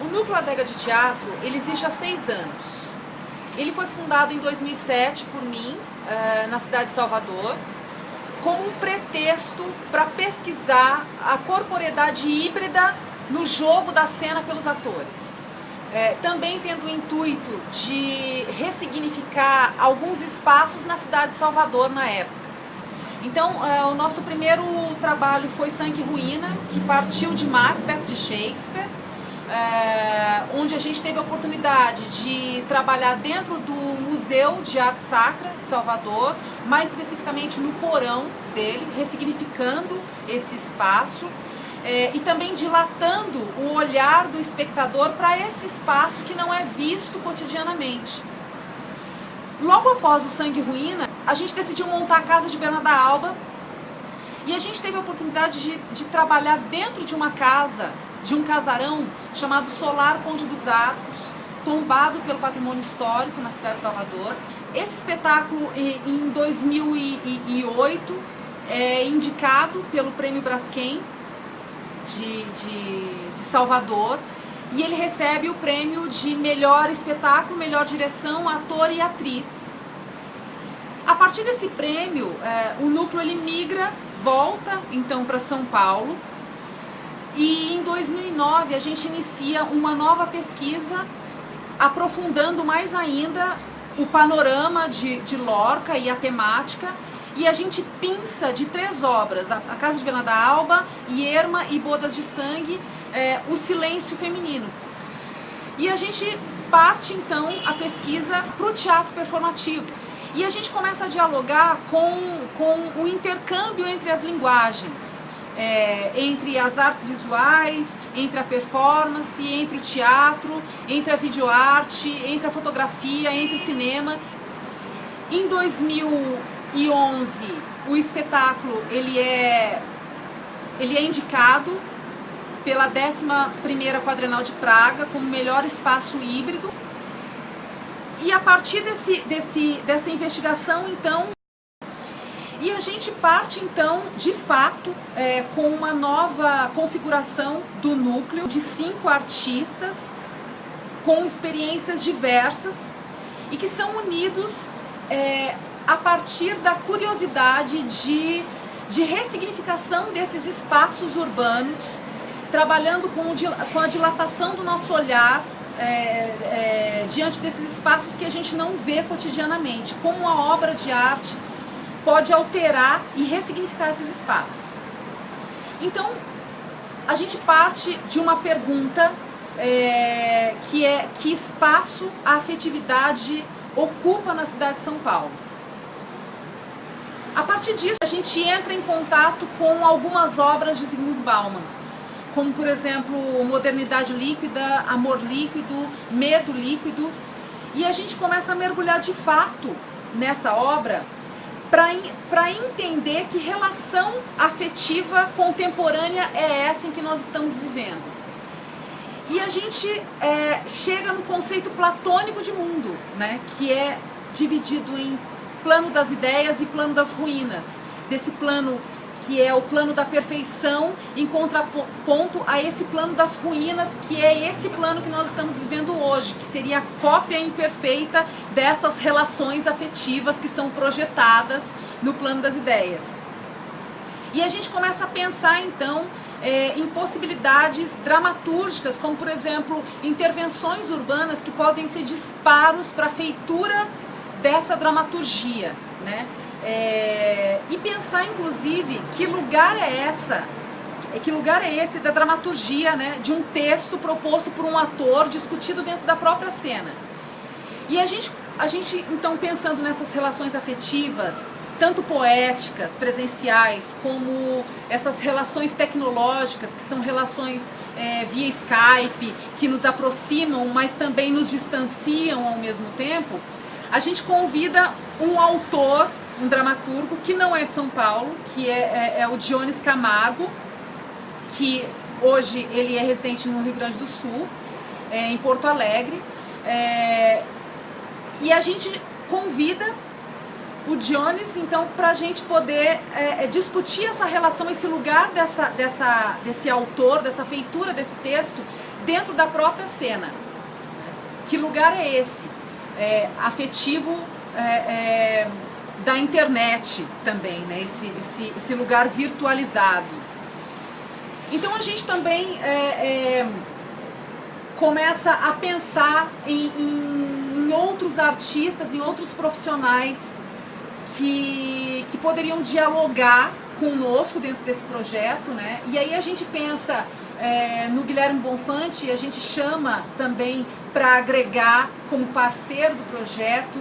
O Núcleo Adega de Teatro, ele existe há 6 anos. Ele foi fundado em 2007 por mim, na cidade de Salvador, como um pretexto para pesquisar a corporeidade híbrida no jogo da cena pelos atores. Também tendo o intuito de ressignificar alguns espaços na cidade de Salvador na época. Então, o nosso primeiro trabalho foi Sangue e Ruína, que partiu de Macbeth, de Shakespeare, onde a gente teve a oportunidade de trabalhar dentro do Museu de Arte Sacra de Salvador, mais especificamente no porão dele, ressignificando esse espaço e também dilatando o olhar do espectador para esse espaço que não é visto cotidianamente. Logo após o Sangue e Ruína, a gente decidiu montar a Casa de Bernarda Alba e a gente teve a oportunidade de trabalhar dentro de uma casa, de um casarão chamado Solar Conde dos Arcos, tombado pelo patrimônio histórico na cidade de Salvador. Esse espetáculo, em 2008, é indicado pelo Prêmio Braskem de Salvador e ele recebe o prêmio de melhor espetáculo, melhor direção, ator e atriz. A partir desse prêmio, o núcleo ele migra, volta então para São Paulo. E em 2009 a gente inicia uma nova pesquisa, aprofundando mais ainda o panorama de Lorca e a temática, e a gente pinça de 3 obras, a Casa de Bernarda Alba, Irma e Bodas de Sangue, o silêncio feminino. E a gente parte então a pesquisa para o teatro performativo. E a gente começa a dialogar com o intercâmbio entre as linguagens. Entre as artes visuais, entre a performance, entre o teatro, entre a videoarte, entre a fotografia, entre o cinema. Em 2011, o espetáculo ele é indicado pela 11ª Quadrenal de Praga como melhor espaço híbrido. E a partir dessa investigação, então, e a gente parte, então, de fato, com uma nova configuração do núcleo de 5 artistas com experiências diversas e que são unidos a partir da curiosidade de ressignificação desses espaços urbanos, trabalhando com a dilatação do nosso olhar diante desses espaços que a gente não vê cotidianamente, como a obra de arte pode alterar e ressignificar esses espaços. Então, a gente parte de uma pergunta que é: que espaço a afetividade ocupa na cidade de São Paulo? A partir disso, a gente entra em contato com algumas obras de Zygmunt Bauman, como, por exemplo, Modernidade Líquida, Amor Líquido, Medo Líquido, e a gente começa a mergulhar de fato nessa obra para entender que relação afetiva contemporânea é essa em que nós estamos vivendo. E a gente chega no conceito platônico de mundo, né, que é dividido em plano das ideias e plano das ruínas. Desse plano que é o plano da perfeição, em contraponto a esse plano das ruínas, que é esse plano que nós estamos vivendo hoje, que seria a cópia imperfeita dessas relações afetivas que são projetadas no plano das ideias. E a gente começa a pensar, então, em possibilidades dramatúrgicas, como, por exemplo, intervenções urbanas que podem ser disparos para a feitura dessa dramaturgia, né? E pensar, inclusive, que lugar é esse da dramaturgia, né, de um texto proposto por um ator, discutido dentro da própria cena. E a gente então, pensando nessas relações afetivas, tanto poéticas, presenciais, como essas relações tecnológicas, que são relações via Skype, que nos aproximam, mas também nos distanciam ao mesmo tempo, a gente convida um autor, um dramaturgo que não é de São Paulo, que é o Dionis Camargo, que hoje ele é residente no Rio Grande do Sul, em Porto Alegre, e a gente convida o Dionis, então, para a gente poder discutir essa relação, esse lugar desse autor, dessa feitura desse texto, dentro da própria cena. Que lugar é esse? Afetivo da internet também, né? Esse lugar virtualizado. Então a gente também começa a pensar em outros artistas, em outros profissionais que poderiam dialogar conosco dentro desse projeto, né? E aí a gente pensa no Guilherme Bonfante, a gente chama também para agregar como parceiro do projeto,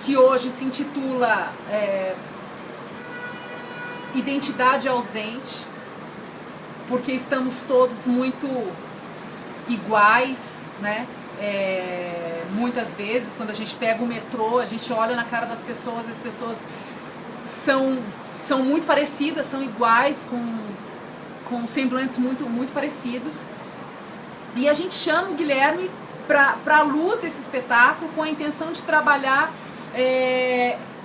que hoje se intitula Identidade Ausente, porque estamos todos muito iguais, né? Muitas vezes, quando a gente pega o metrô, a gente olha na cara das pessoas, as pessoas são muito parecidas, são iguais, com semblantes muito parecidos. E a gente chama o Guilherme para a luz desse espetáculo, com a intenção de trabalhar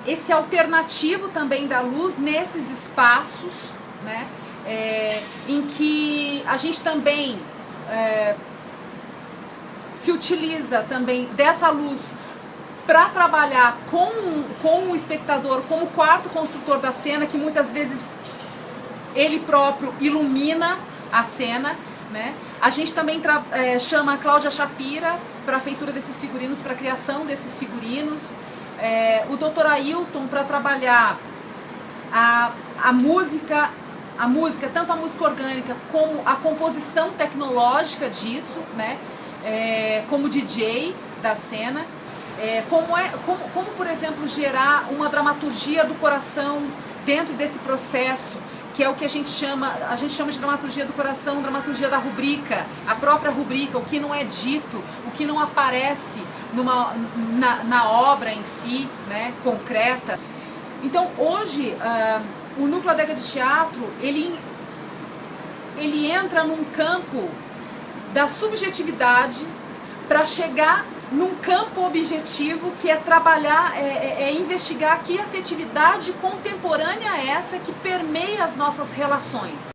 esse alternativo também da luz nesses espaços, né? Em que a gente também se utiliza também dessa luz para trabalhar com o espectador como quarto construtor da cena, que muitas vezes ele próprio ilumina a cena, né? A gente também chama a Cláudia Shapira para a feitura desses figurinos, para a criação desses figurinos, o Dr. Ailton para trabalhar a música, tanto a música orgânica como a composição tecnológica disso, né? Como DJ da cena, como por exemplo gerar uma dramaturgia do coração dentro desse processo, que é o que a gente chama de dramaturgia do coração, dramaturgia da rubrica, a própria rubrica, o que não é dito, o que não aparece na obra em si, né, concreta. Então hoje o Núcleo Adega de Teatro, ele entra num campo da subjetividade para chegar num campo objetivo, que é trabalhar, investigar que afetividade contemporânea é essa que permeia as nossas relações.